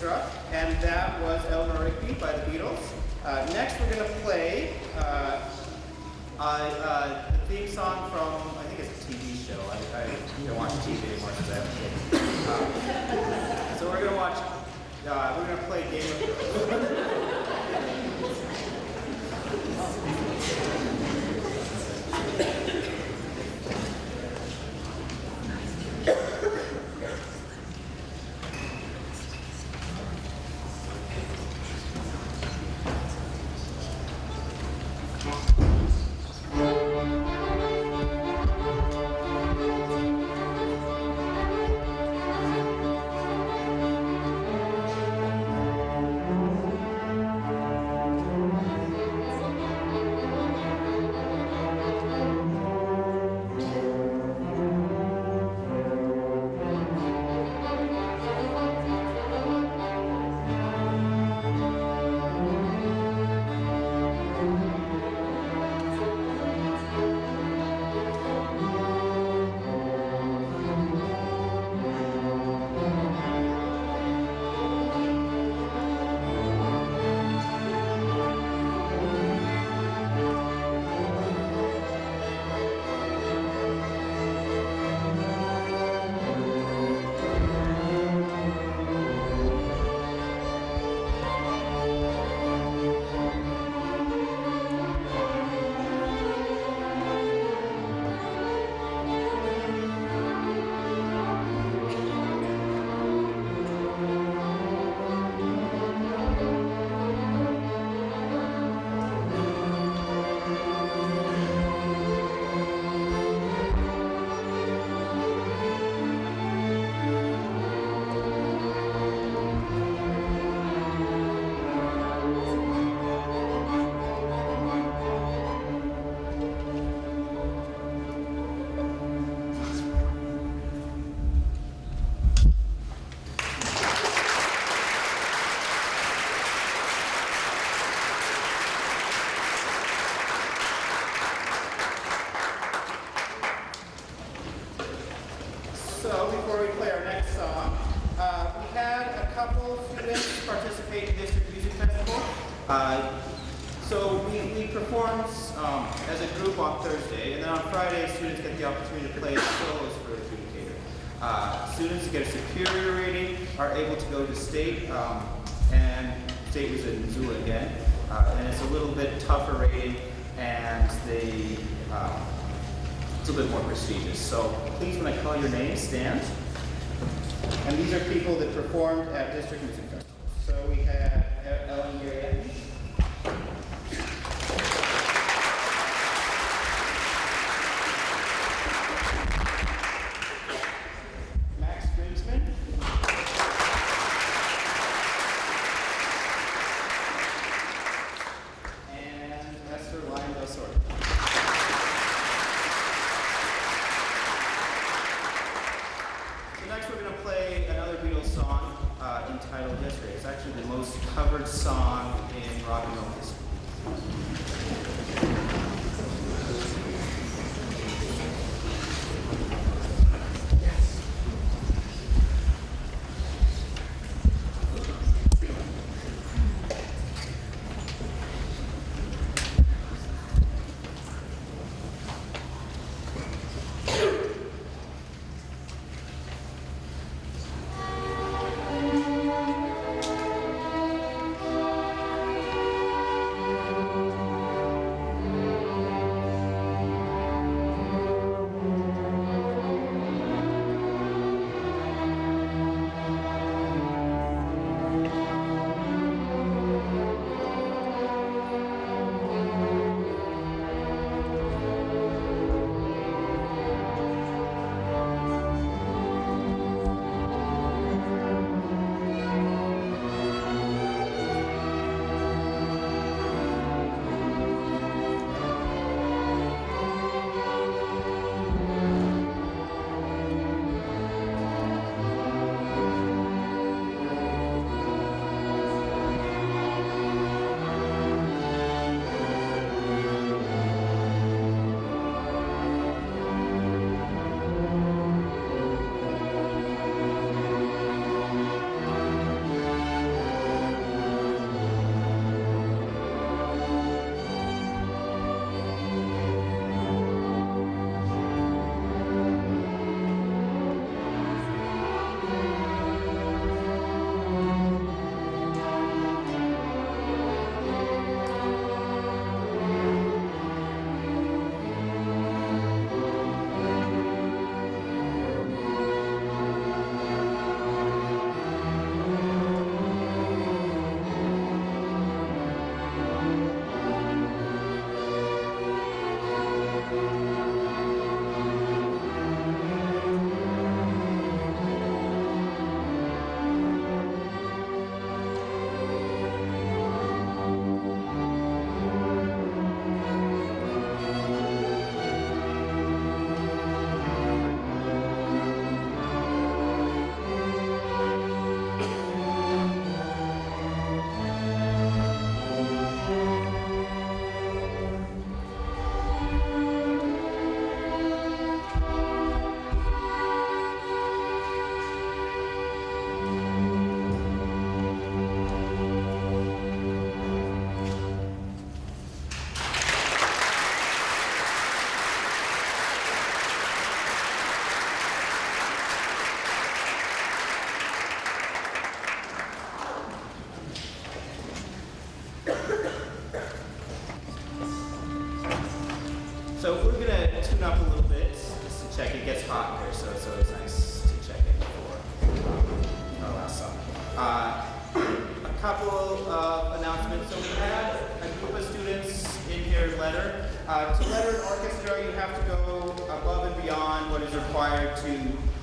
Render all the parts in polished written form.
orchestra, and that was Eleanor Rigby by the Beatles. Next, we're going to play the theme song from, I think it's a TV show. I don't watch TV anymore because I have kids. So we're going to watch, we're going to play Game of Thrones. So before we play our next song, we had a couple students participate in District Music Festival. So we performed as a group on Thursday, and then on Friday, students get the opportunity to play solos for adjudicator. Students get a superior rating, are able to go to state, and state was in Missoula again, and it's a little bit tougher rating, and they it's a little bit more prestigious. So please, when I call your name, stand. And these are people that performed at District Music Festival. So we had Ellen Gary. Max Grimsman. And Esther Lyon-Del-Sort. Next, we're going to play another Beatles song entitled Yesterday. It's actually the most covered song in rock and roll history. tune up a little bit just to check. It gets hot here, so it's always nice to check it before our last song. A couple of announcements. So we had a group of students in here letter. To letter an orchestra, you have to go above and beyond what is required to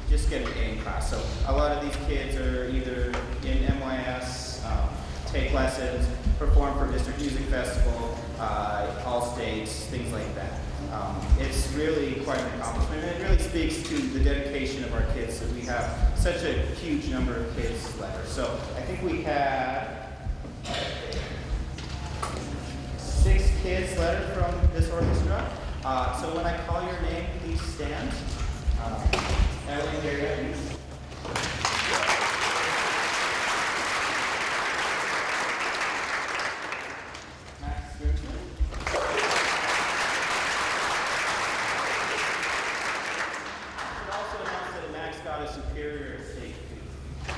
just get an A in class. So a lot of these kids are either in MYS, take lessons, perform for district music festival, all states, things like that. It's really quite an accomplishment, and it really speaks to the dedication of our kids that we have such a huge number of kids letter. So I think we had 6 kids letter from this orchestra. So when I call your name, please stand. Ellie, Gary, Max Grimson. I should also announce that Max got a superior at state 2.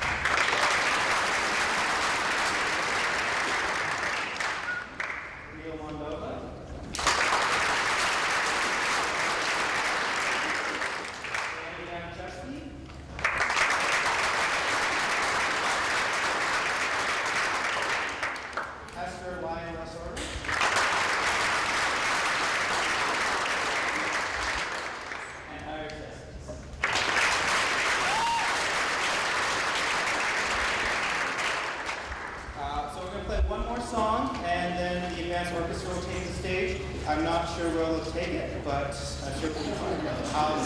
Neil Mondova. I'm not sure where they'll take it, but I should be fine.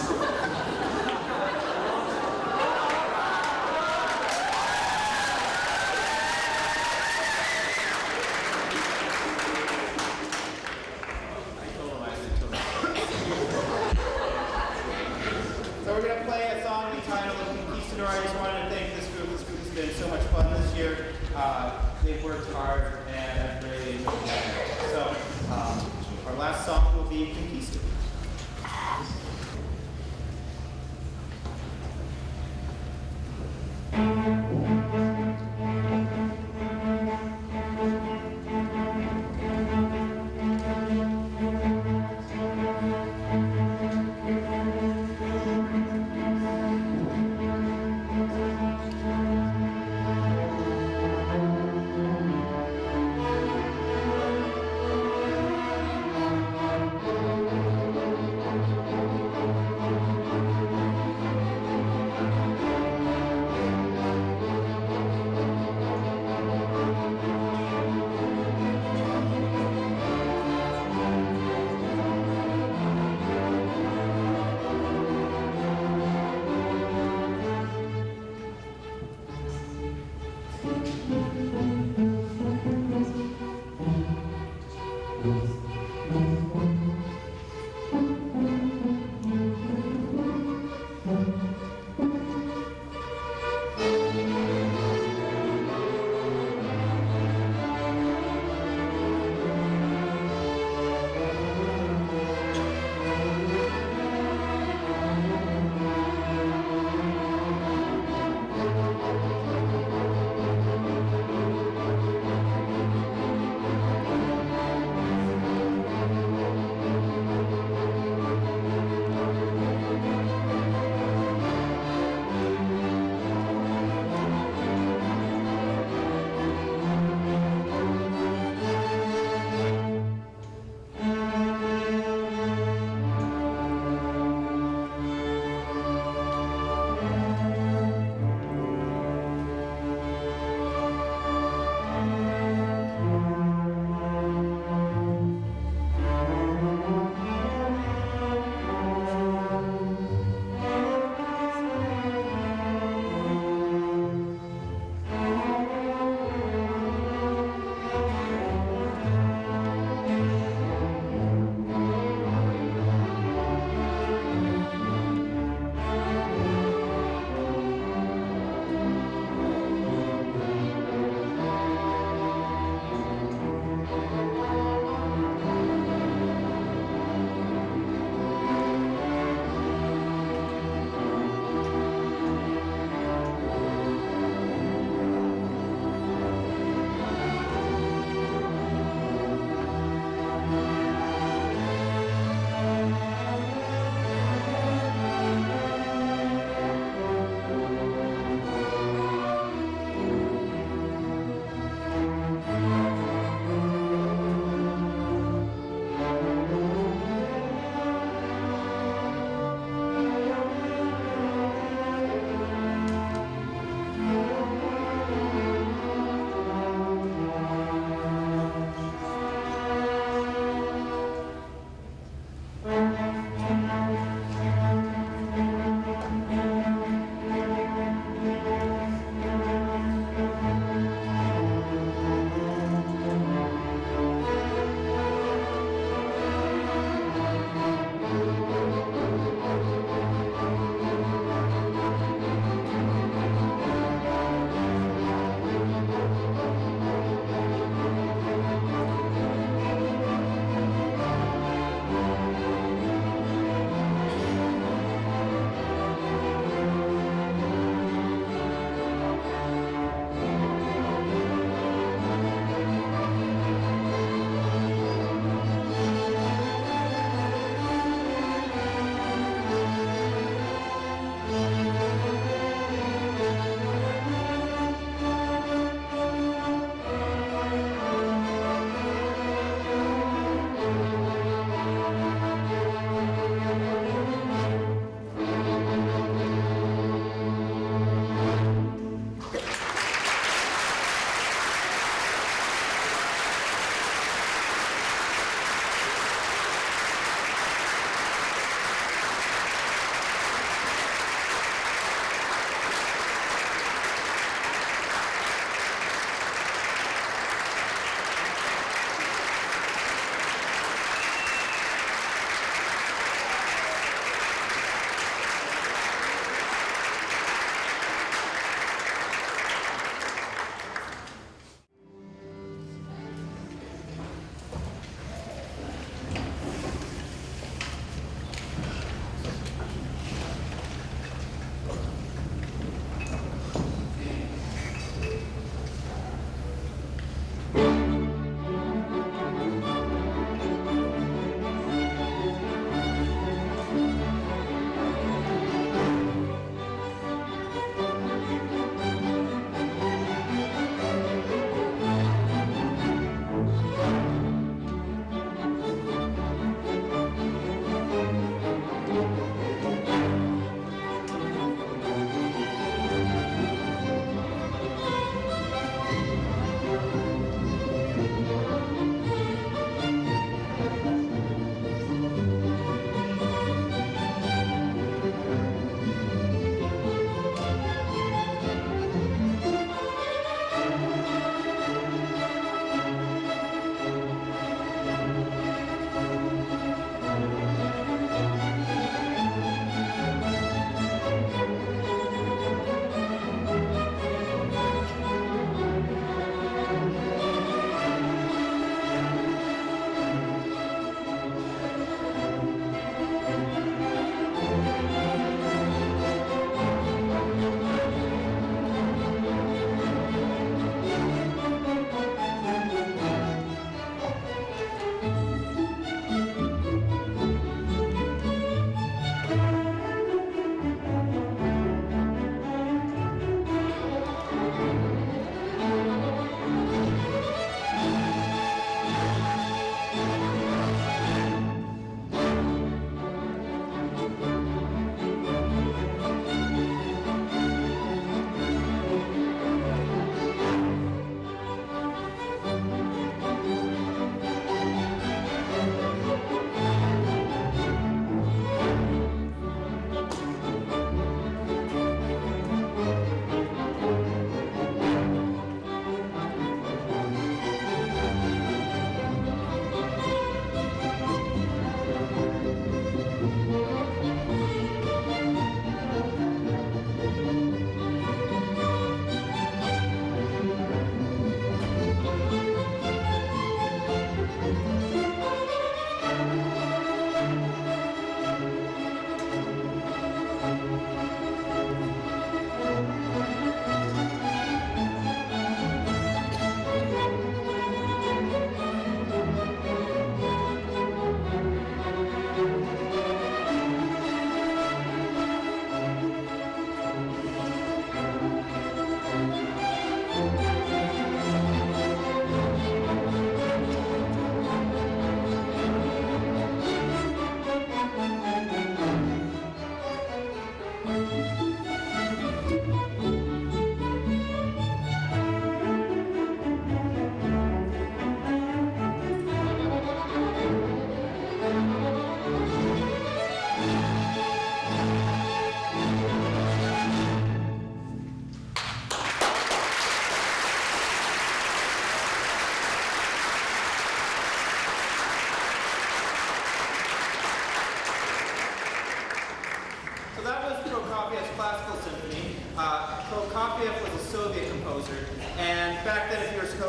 So we're going to play a song entitled Conquistador. I just wanted to thank this group. This group has been so much fun this year. They've worked hard, and I've really enjoyed it. So our last song will be Conquistador.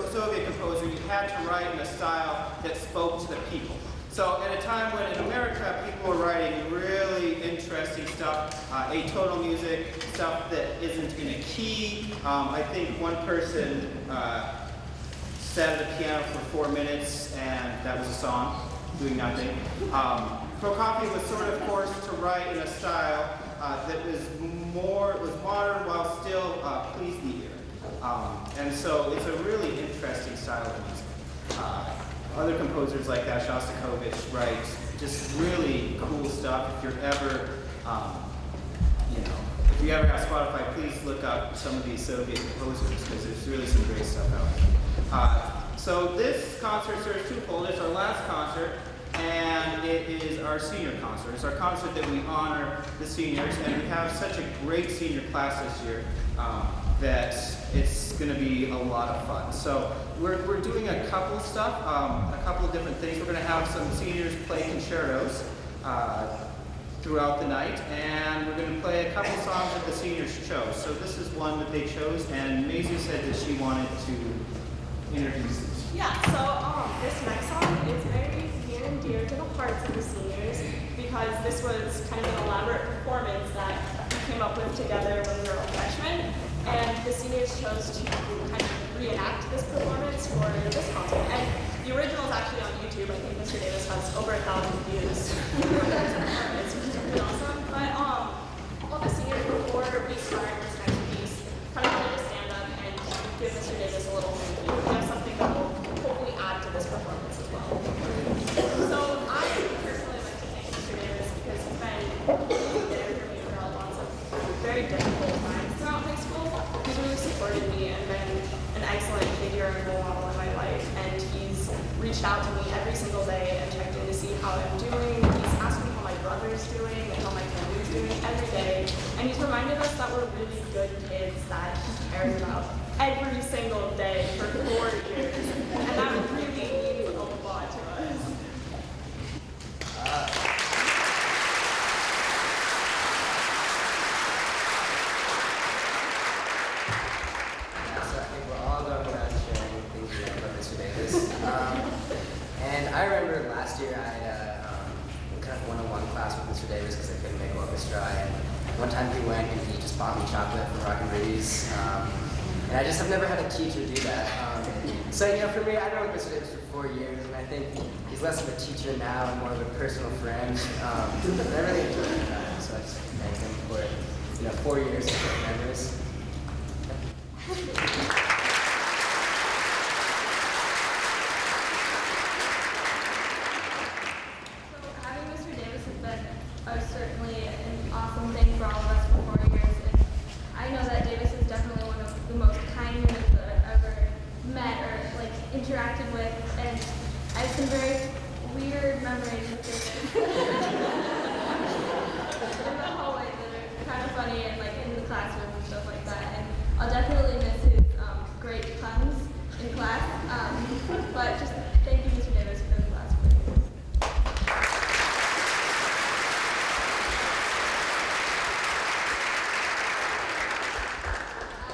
Soviet composer, you had to write in a style that spoke to the people. So at a time when in America people were writing really interesting stuff, atonal music, stuff that isn't in a key. I think one person sat at the piano for 4 minutes and that was a song, doing nothing. Prokofiev was sort of forced to write in a style that was modern while still pleased the ear. And so it's a really interesting style of music. Other composers like that, Shostakovich, write just really cool stuff. If you're ever, if you ever have Spotify, please look up some of these Soviet composers because there's really some great stuff out there. So this concert serves twofold. It's our last concert, and it is our senior concert. It's our concert that we honor the seniors, and we have such a great senior class this year that it's going to be a lot of fun. So we're doing a couple of stuff, a couple of different things. We're going to have some seniors play concertos throughout the night, and we're going to play a couple songs that the seniors chose. So this is one that they chose, and Maisie said that she wanted to introduce it. Yeah, so this next song is very near and dear to the hearts of the seniors because this was kind of an elaborate performance that we came up with together when we were all freshmen, and the seniors chose to kind of reenact this performance for this concert. And the original is actually on YouTube. I think Mr. Davis has over 1,000 views. It's pretty awesome. But all the seniors before we start this next piece kind of wanted to stand up and give Mr. Davis a little thank you. We have something that will hopefully add to this performance as well. So I personally like to thank Mr. Davis because he's been really there for me throughout lots of very difficult times throughout high school. He's really supported me and been an excellent figure and role model in my life. And he's reached out to me every single day and checked in to see how I'm doing. He's asked me how my brother's doing and how my family's doing every day. And he's reminded us that we're really good kids that he cares about every single day for 4 years. And that really means a lot to us. So I think we're all going around sharing things we like about Mr. Davis. And I remember last year I had kind of one-on-one class with Mr. Davis because I couldn't make orchestra. And one time he went and he just bought me chocolate from Rock and Rudy's. And I just have never had a teacher do that. So, for me, I've known Mr. Davis for 4 years, and I think he's less of a teacher now and more of a personal friend. And I really enjoyed that, so I just thank him for, 4 years of great memories. So having Mr. Davis has been certainly an awesome thing for all of us for 4 years. And I know that Davis is definitely one of the most kind humans that I've ever met or interacted with, and I have some very weird memories with this in the hallway that are kind of funny and in the classroom and stuff like that. And I'll definitely miss his great puns in class. But just thank you, Mr. Davis, for the last 4 years.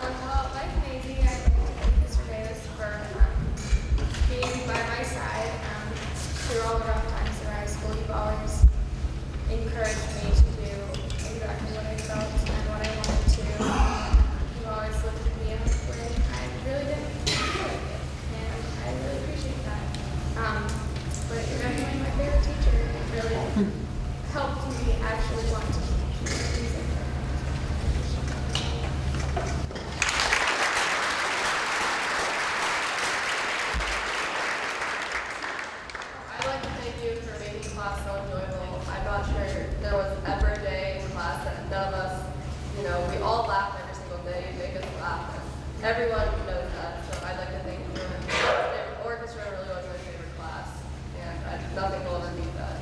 Well, like Maisie, I'd like to thank Mr. Davis for being by my side through all the rough times in high school. You've always encouraged me to do exactly what I felt and what I wanted to. You've always lifted me up when I really didn't feel like it, and I really appreciate that. But you're definitely my favorite teacher. It really helped me actually want to keep music. I'd like to thank you for making class so enjoyable. I'm not sure there was ever a day in class that none of us, we all laugh every single day. You make us laugh. Everyone knows that. So I'd like to thank you. Orchestra really was my favorite class, and nothing will ever beat that.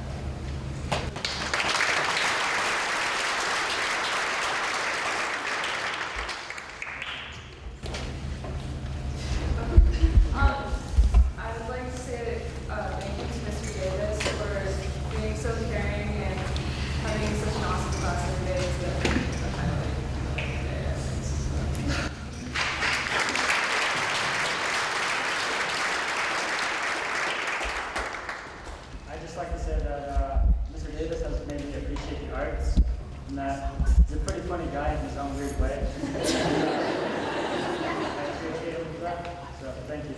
So thank you.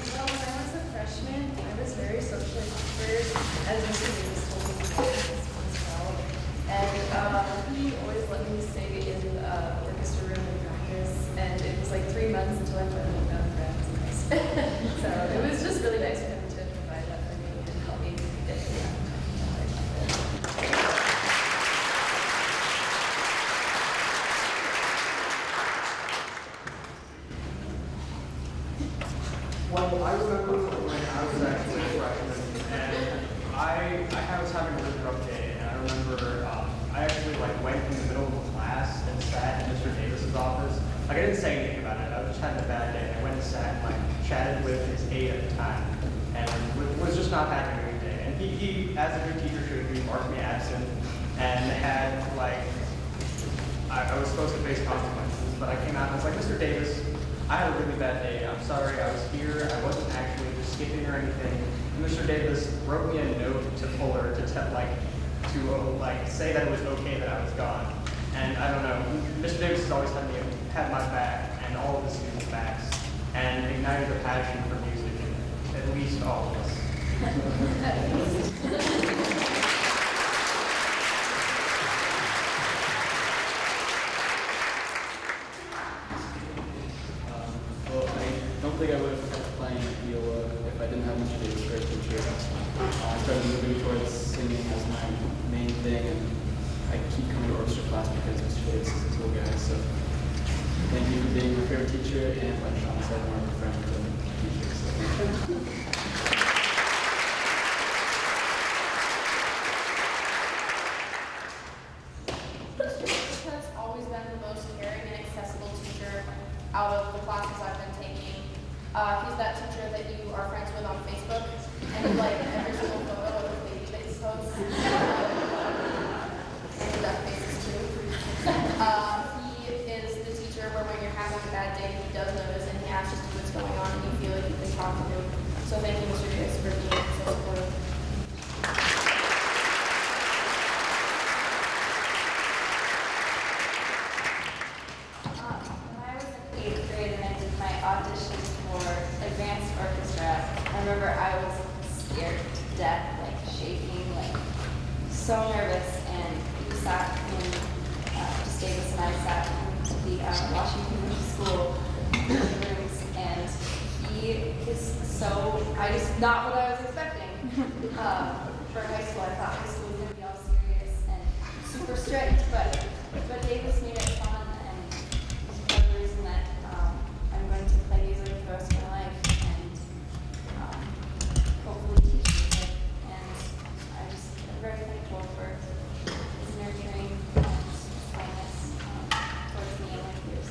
Well, when I was a freshman, I was very socially awkward, as Mr. Davis told me as well. And he always let me stay in the orchestra room and practice, and it was like 3 months until I finally found friends. So it was just really nice for him to provide that for me and help me get through that. Well, I remember when I was actually a freshman, and I was having a really rough day, and I remember I actually went in the middle of the class and sat in Mr. Davis's office. I didn't say anything about it. I was just having a bad day. I went and sat and chatted with his aide at the time, and was just not having a good day. And he, as a good teacher should, he marked me absent, and had I was supposed to face consequences, but I came out and I was like, Mr. Davis, I had a really bad day. I'm sorry I was here. I wasn't actually just skipping or anything. And Mr. Davis wrote me a note to Fuller to say that it was okay that I was gone. And I don't know, Mr. Davis has always had my back and all of the students' backs, and ignited a passion for music in at least all of us. Well, I don't think I would have kept playing viola if I didn't have Mr. Davis for a teacher. I started moving towards singing as my main thing, and I keep coming to orchestra class because Mr. Davis is a cool guy. So thank you for being my favorite teacher, and like Sean said, more of a friend than a teacher. So. Has always been the most caring and accessible teacher out of the classes I've been taking. He's that teacher that you are friends with on Facebook, and you like every single photo of the baby that he posts. And death faces too. He is the teacher where when you're having a bad day, he does notice and he asks you what's going on, and you feel like you can talk to him. So thank you, Mr. Davis, for being so supportive. When I was in 8th grade and I did my audition for advanced orchestra, I remember I was scared to death, shaking, so nervous. And we sat in, just Davis and I sat in the Washington School rooms, and he is so, not what I was expecting. For high school, I thought high school was going to be all serious and super strict, but Davis made it fun. The reason that I'm going to play music for the rest of my life and hopefully teach music. And I just am very thankful for his nurturing and kindness towards me and my peers.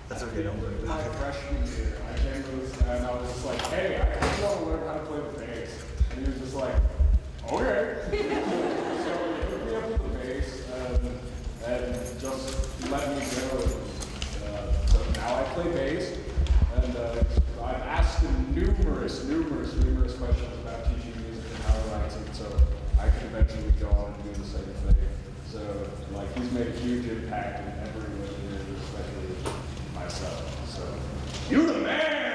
That's okay, don't worry. My freshman year, I came to this and I was just like, hey, I just want to learn how to play the bass. And he was just like, okay. So he hooked me up with the bass and just let me go. So now I play bass, and I've asked him numerous questions about teaching music and how he likes it, so I can eventually go on and do the same thing. So he's made a huge impact in every way, especially myself. So you're the man!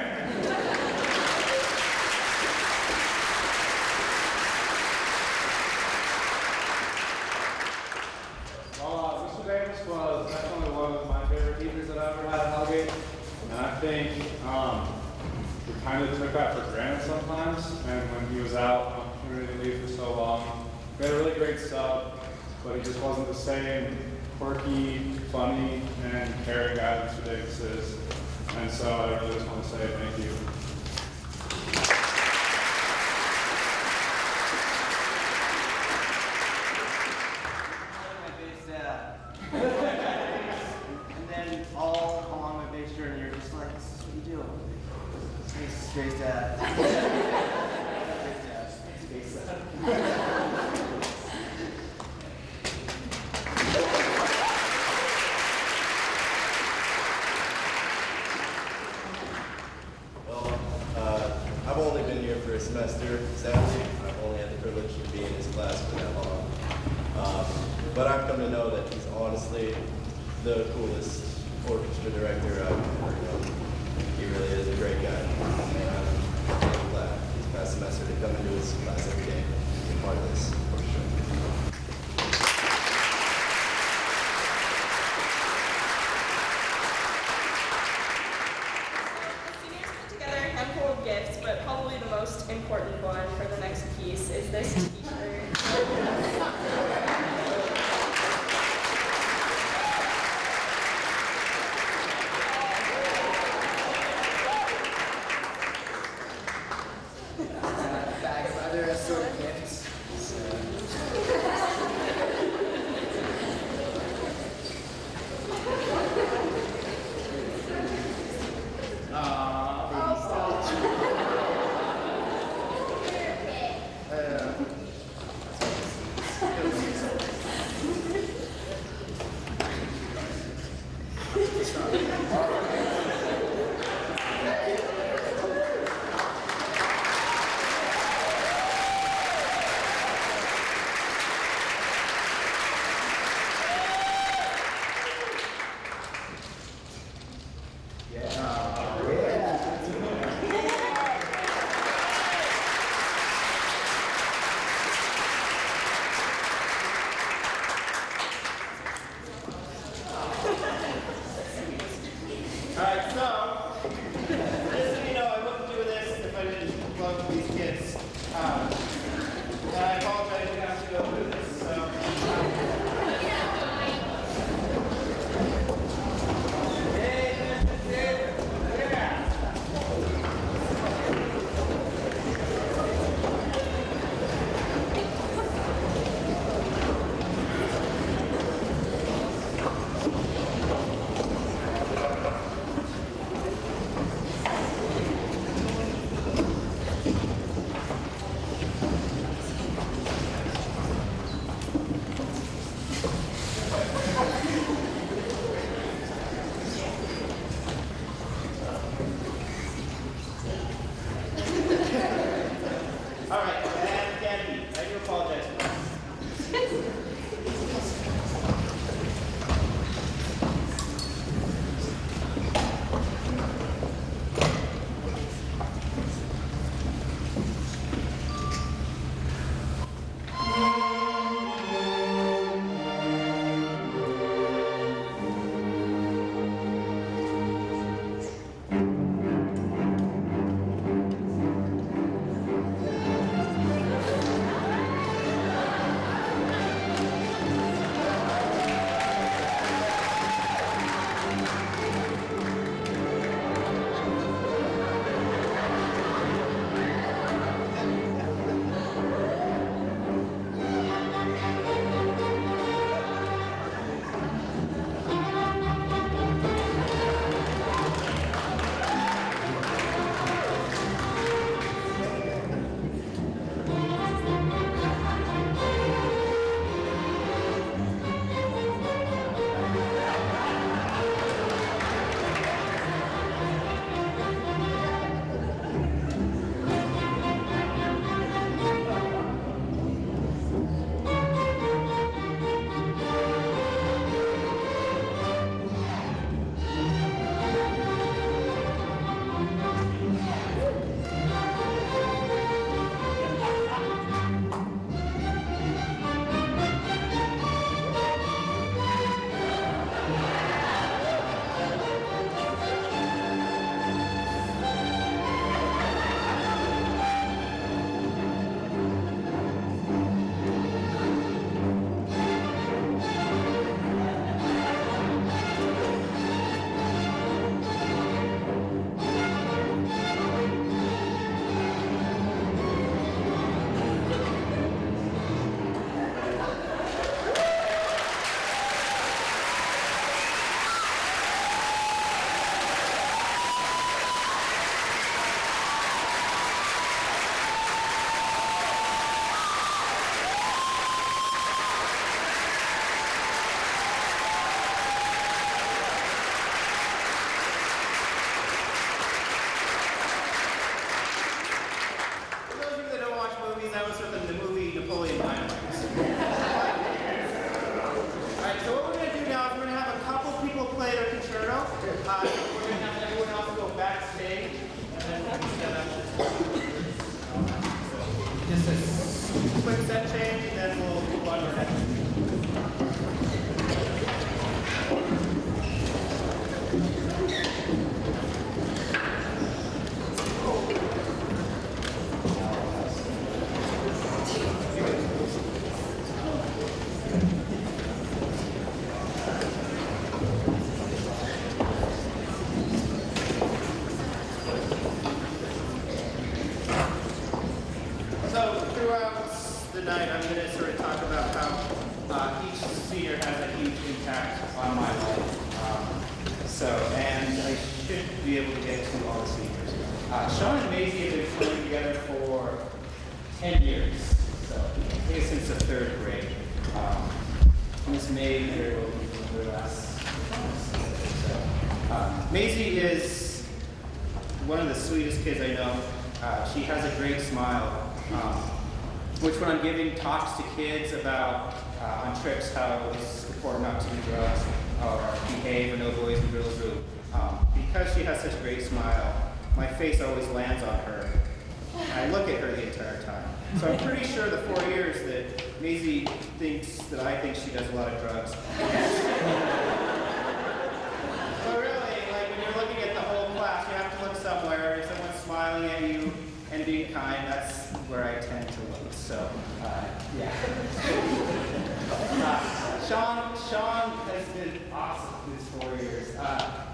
Well, Mr. Davis was definitely one of my favorite teachers that I've ever had at Hellgate. And I think we kind of took that for granted sometimes. And when he was out on community leave for so long, we had a really great sub, but he just wasn't the same quirky, funny, and caring guy that Mr. Davis is. And so I really just want to say thank you. And then all along my bass journey, you're just like, this is what you do. Space dad. Space dad. Well, first semester, sadly. I've only had the privilege of being in his class for that long. But I've come to know that he's honestly the coolest orchestra director I've ever known. He really is a great guy. And I'm really glad this past semester to come into his class every day and be part of this orchestra. Gifts, but probably the most important one for the next piece is this t-shirt. Bag of other assorted gifts. So, just a quick step change, and then we'll move on to our next. So throughout the night, I'm going to sort of talk about how each senior has a huge impact on my life. And I should be able to get to all the seniors. Sean and Maisie have been playing together for 10 years. So I think since the 3rd grade. Miss May very well her last. Maisie is one of the sweetest kids I know. She has a great smile, which when I'm giving talks to kids about on trips how it's important not to do drugs or behave or no boys and girls group, because she has such a great smile, my face always lands on her. I look at her the entire time. So I'm pretty sure the 4 years that Maisie thinks that I think she does a lot of drugs. But really, like when you're looking at the whole class, you have to look somewhere. If someone's smiling at you and being kind, that's where I tend to look. So, yeah. Sean has been awesome these 4 years.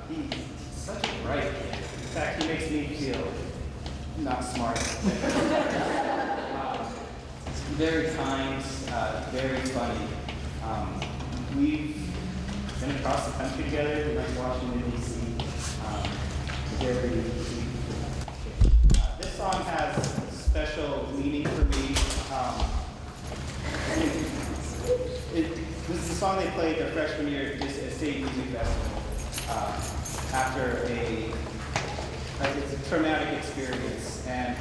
He's such a bright kid. In fact, he makes me feel not smart. Very kind, very funny. We've been across the country together. We like Washington, D.C. Very sweet. This song has special meaning for me. This is the song they played their freshman year at State Music Festival after it's a traumatic experience. And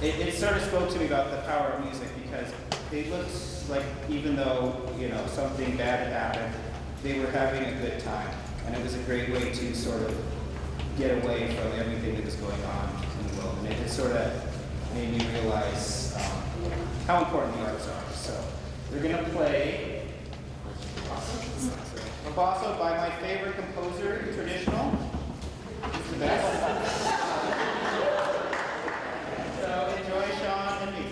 it sort of spoke to me about the power of music because it looks like even though, something bad had happened, they were having a good time. And it was a great way to sort of get away from everything that was going on in the world. And it sort of made me realize how important the arts are. So we're going to play Basso by my favorite composer, traditional. It's the best. So enjoy Sean and me.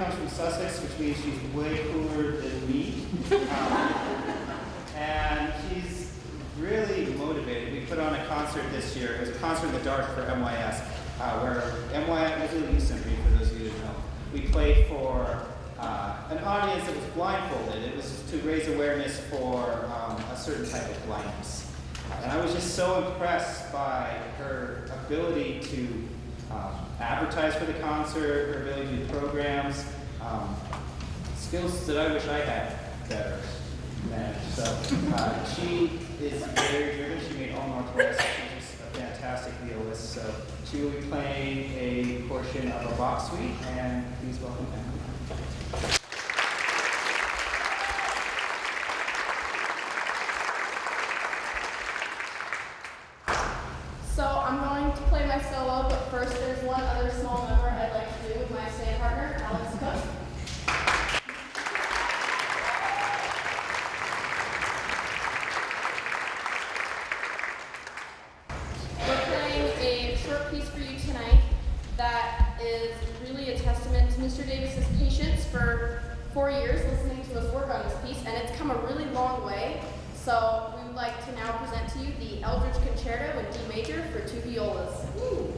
comes from Sussex, which means she's way cooler than me. And she's really motivated. We put on a concert this year. It was a concert in the dark for MYS, where MYS was a youth center, for those of you who don't know. We played for an audience that was blindfolded. It was to raise awareness for a certain type of blindness. And I was just so impressed by her ability to advertise for the concert, her ability to do programs, skills that I wish I had better managed. So she is very driven. She made All Northwest. She's just a fantastic violist. So she will be playing a portion of a Bach suite, and please welcome Emily. So I'm going to play my solo, but first there's one other small number I'd like to do with my stand partner, Alex Cook. We're playing a short piece for you tonight that is really a testament to Mr. Davis's patience for 4 years listening to us work on this piece, and it's come a really long way. So we would like to now present to you the Eldridge Concerto in D major for 2 violas. Woo.